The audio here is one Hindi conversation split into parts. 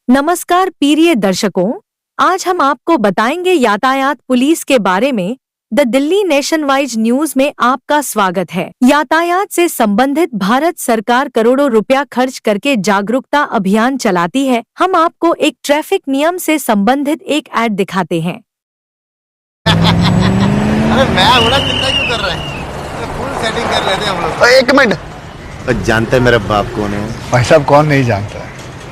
नमस्कार प्रिय दर्शकों, आज हम आपको बताएंगे यातायात पुलिस के बारे में। द दिल्ली नेशनवाइड न्यूज में आपका स्वागत है। यातायात से संबंधित भारत सरकार करोड़ों रुपया खर्च करके जागरूकता अभियान चलाती है। हम आपको एक ट्रैफिक नियम से संबंधित एक ऐड दिखाते हैं। अरे मैं बड़ा चिंता क्यों कर रहे हैं? फुल सेटिंग कर लेते हैं हम लोग। एक मिनट, जानते हैं मेरा बाप कौन है? भाई साहब कौन नहीं जानता है।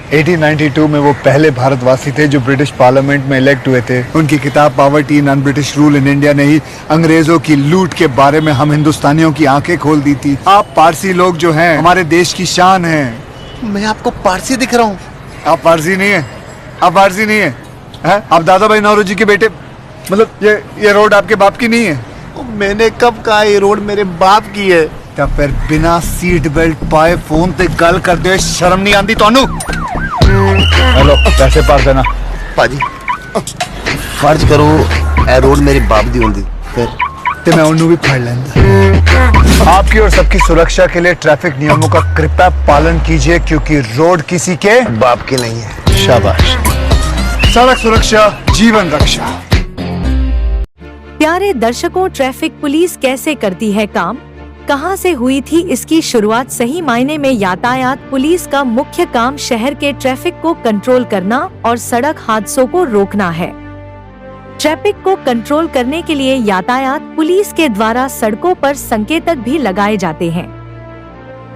1892 में वो पहले भारतवासी थे जो ब्रिटिश पार्लियामेंट में इलेक्ट हुए थे। उनकी किताब poverty non British rule in India ने ही अंग्रेजों की लूट के बारे में हम हिंदुस्तानियों की आंखें खोल दी थी। आप पारसी लोग जो हैं हमारे देश की शान हैं। मैं आपको पारसी दिख रहा हूँ? आप पारसी नहीं है, आप पारसी नहीं है, आप दादा भाई नौरोजी के बेटे। मतलब ये रोड आपके बाप की नहीं है? मैंने कब कहा ये रोड मेरे बाप की है? क्या फिर बिना सीट बेल्ट पाए फोन पे गल करते हुए शर्म नहीं आती ਤੁਹਾਨੂੰ? हेलो, पैसे पास देना। पाजी फर्ज करो ए रोड मेरे बाप दी होंदी फिर ते मैं उन्हें भी फड़ लेंदा। आपकी और सबकी सुरक्षा के लिए ट्रैफिक नियमों का कृपया पालन कीजिए, क्योंकि रोड किसी के बाप के नहीं है। शाबाश। सड़क सुरक्षा जीवन रक्षा। प्यारे दर्शकों, ट्रैफिक पुलिस कैसे करती है काम, कहां से हुई थी इसकी शुरुआत? सही मायने में यातायात पुलिस का मुख्य काम शहर के ट्रैफिक को कंट्रोल करना और सड़क हादसों को रोकना है। ट्रैफिक को कंट्रोल करने के लिए यातायात पुलिस के द्वारा सड़कों पर संकेतक भी लगाए जाते हैं।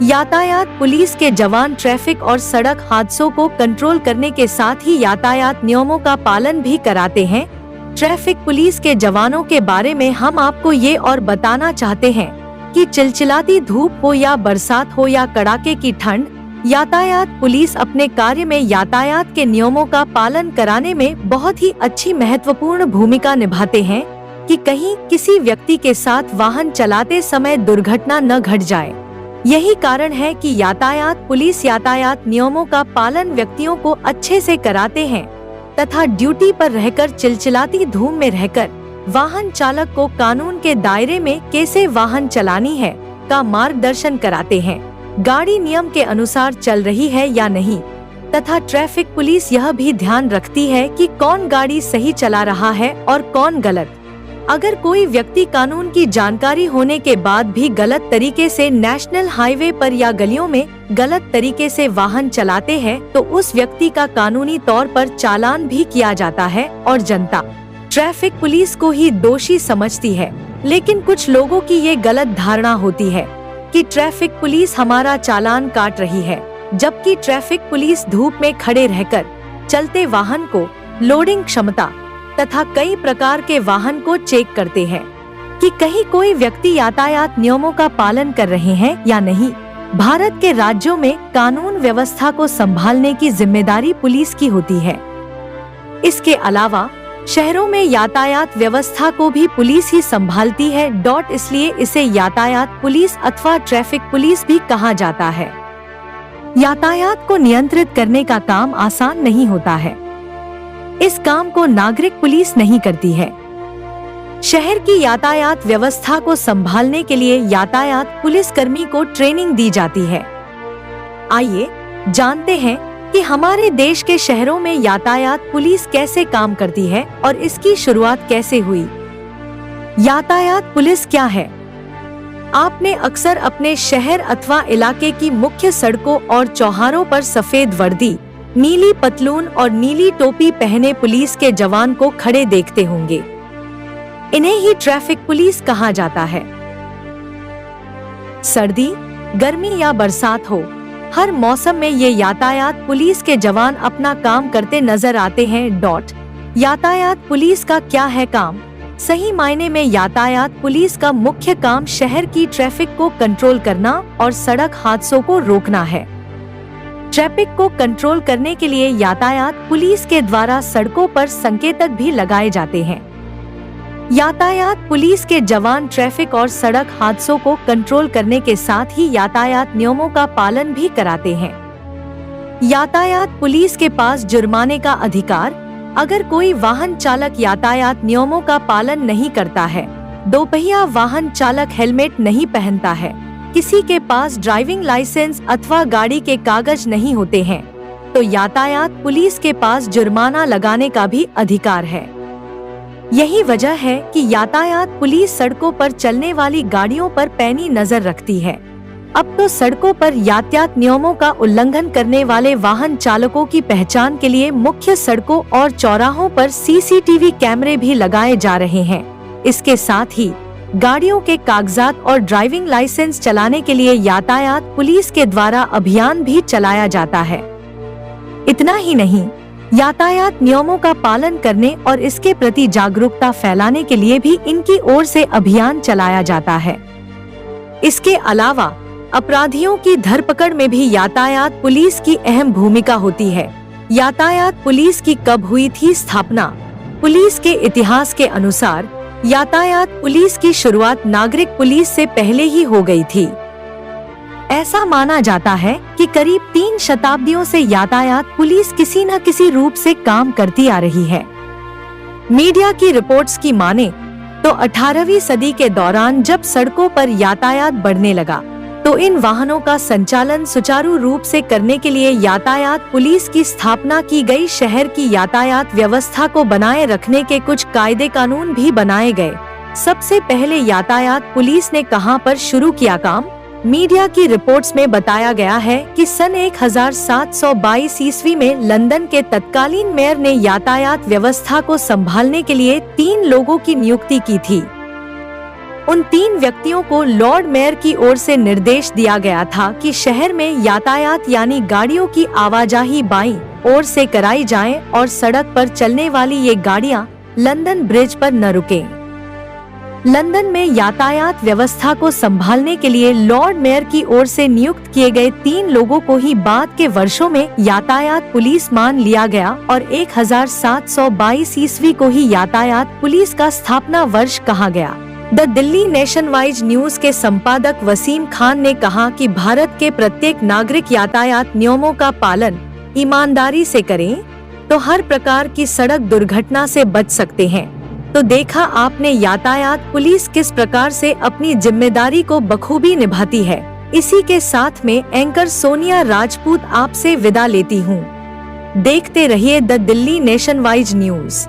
यातायात पुलिस के जवान ट्रैफिक और सड़क हादसों को कंट्रोल करने के साथ ही यातायात नियमों का पालन भी कराते हैं। ट्रैफिक पुलिस के जवानों के बारे में हम आपको ये और बताना चाहते हैं कि चिलचिलाती धूप हो या बरसात हो या कड़ाके की ठंड, यातायात पुलिस अपने कार्य में यातायात के नियमों का पालन कराने में बहुत ही अच्छी महत्वपूर्ण भूमिका निभाते हैं कि कहीं किसी व्यक्ति के साथ वाहन चलाते समय दुर्घटना न घट जाए। यही कारण है कि यातायात पुलिस यातायात नियमों का पालन व्यक्तियों को अच्छे से कराते हैं तथा ड्यूटी पर रहकर चिलचिलाती धूप में रहकर वाहन चालक को कानून के दायरे में कैसे वाहन चलानी है का मार्गदर्शन कराते हैं। गाड़ी नियम के अनुसार चल रही है या नहीं, तथा ट्रैफिक पुलिस यह भी ध्यान रखती है कि कौन गाड़ी सही चला रहा है और कौन गलत। अगर कोई व्यक्ति कानून की जानकारी होने के बाद भी गलत तरीके से नेशनल हाईवे पर या गलियों में गलत तरीके से वाहन चलाते हैं तो उस व्यक्ति का कानूनी तौर पर चालान भी किया जाता है और जनता ट्रैफिक पुलिस को ही दोषी समझती है। लेकिन कुछ लोगों की ये गलत धारणा होती है कि ट्रैफिक पुलिस हमारा चालान काट रही है, जबकि ट्रैफिक पुलिस धूप में खड़े रहकर चलते वाहन को लोडिंग क्षमता तथा कई प्रकार के वाहन को चेक करते हैं कि कहीं कोई व्यक्ति यातायात नियमों का पालन कर रहे हैं या नहीं। भारत के राज्यों में कानून व्यवस्था को संभालने की जिम्मेदारी पुलिस की होती है। इसके अलावा शहरों में यातायात व्यवस्था को भी पुलिस ही संभालती है। इसलिए इसे यातायात पुलिस अथवा ट्रैफिक पुलिस भी कहा जाता है। यातायात को नियंत्रित करने का काम आसान नहीं होता है। इस काम को नागरिक पुलिस नहीं करती है। शहर की यातायात व्यवस्था को संभालने के लिए यातायात पुलिस कर्मी को ट्रेनिंग दी जाती है। आइए जानते हैं कि हमारे देश के शहरों में यातायात पुलिस कैसे काम करती है और इसकी शुरुआत कैसे हुई। यातायात पुलिस क्या है? आपने अक्सर अपने शहर अथवा इलाके की मुख्य सड़कों और चौराहों पर सफेद वर्दी, नीली पतलून और नीली टोपी पहने पुलिस के जवान को खड़े देखते होंगे। इन्हें ही ट्रैफिक पुलिस कहा जाता है। सर्दी, गर्मी या बरसात हो, हर मौसम में ये यातायात पुलिस के जवान अपना काम करते नजर आते हैं। यातायात पुलिस का क्या है काम? सही मायने में यातायात पुलिस का मुख्य काम शहर की ट्रैफिक को कंट्रोल करना और सड़क हादसों को रोकना है। ट्रैफिक को कंट्रोल करने के लिए यातायात पुलिस के द्वारा सड़कों पर संकेतक भी लगाए जाते हैं। यातायात पुलिस के जवान ट्रैफिक और सड़क हादसों को कंट्रोल करने के साथ ही यातायात नियमों का पालन भी कराते हैं। यातायात पुलिस के पास जुर्माने का अधिकार, अगर कोई वाहन चालक यातायात नियमों का पालन नहीं करता है, दोपहिया वाहन चालक हेलमेट नहीं पहनता है, किसी के पास ड्राइविंग लाइसेंस अथवा गाड़ी के कागज नहीं होते हैं, तो यातायात पुलिस के पास जुर्माना लगाने का भी अधिकार है। यही वजह है कि यातायात पुलिस सड़कों पर चलने वाली गाड़ियों पर पैनी नजर रखती है। अब तो सड़कों पर यातायात नियमों का उल्लंघन करने वाले वाहन चालकों की पहचान के लिए मुख्य सड़कों और चौराहों पर सीसीटीवी कैमरे भी लगाए जा रहे हैं। इसके साथ ही गाड़ियों के कागजात और ड्राइविंग लाइसेंस चलाने के लिए यातायात पुलिस के द्वारा अभियान भी चलाया जाता है। इतना ही नहीं, यातायात नियमों का पालन करने और इसके प्रति जागरूकता फैलाने के लिए भी इनकी ओर से अभियान चलाया जाता है। इसके अलावा अपराधियों की धरपकड़ में भी यातायात पुलिस की अहम भूमिका होती है। यातायात पुलिस की कब हुई थी स्थापना? पुलिस के इतिहास के अनुसार यातायात पुलिस की शुरुआत नागरिक पुलिस से पहले ही हो गई थी। ऐसा माना जाता है कि करीब 3 शताब्दियों से यातायात पुलिस किसी न किसी रूप से काम करती आ रही है। मीडिया की रिपोर्ट्स की माने तो 18वीं सदी के दौरान जब सड़कों पर यातायात बढ़ने लगा तो इन वाहनों का संचालन सुचारू रूप से करने के लिए यातायात पुलिस की स्थापना की गई। शहर की यातायात व्यवस्था को बनाए रखने के कुछ कायदे कानून भी बनाए गए। सबसे पहले यातायात पुलिस ने कहां पर शुरू किया काम? मीडिया की रिपोर्ट्स में बताया गया है कि सन 1722 ईस्वी में लंदन के तत्कालीन मेयर ने यातायात व्यवस्था को संभालने के लिए 3 लोगों की नियुक्ति की थी। उन 3 व्यक्तियों को लॉर्ड मेयर की ओर से निर्देश दिया गया था कि शहर में यातायात यानी गाड़ियों की आवाजाही बाईं ओर से कराई जाए और सड़क पर चलने वाली ये गाड़ियां लंदन ब्रिज पर न रुकें। लंदन में यातायात व्यवस्था को संभालने के लिए लॉर्ड मेयर की ओर से नियुक्त किए गए 3 लोगों को ही बाद के वर्षों में यातायात पुलिस मान लिया गया और 1722 ईस्वी को ही यातायात पुलिस का स्थापना वर्ष कहा गया। द दिल्ली नेशनवाइज न्यूज के संपादक वसीम खान ने कहा कि भारत के प्रत्येक नागरिक यातायात नियमों का पालन ईमानदारी से करें तो हर प्रकार की सड़क दुर्घटना से बच सकते हैं। तो देखा आपने यातायात पुलिस किस प्रकार से अपनी जिम्मेदारी को बखूबी निभाती है। इसी के साथ में एंकर सोनिया राजपूत आपसे विदा लेती हूँ। देखते रहिए द दिल्ली नेशनवाइज न्यूज।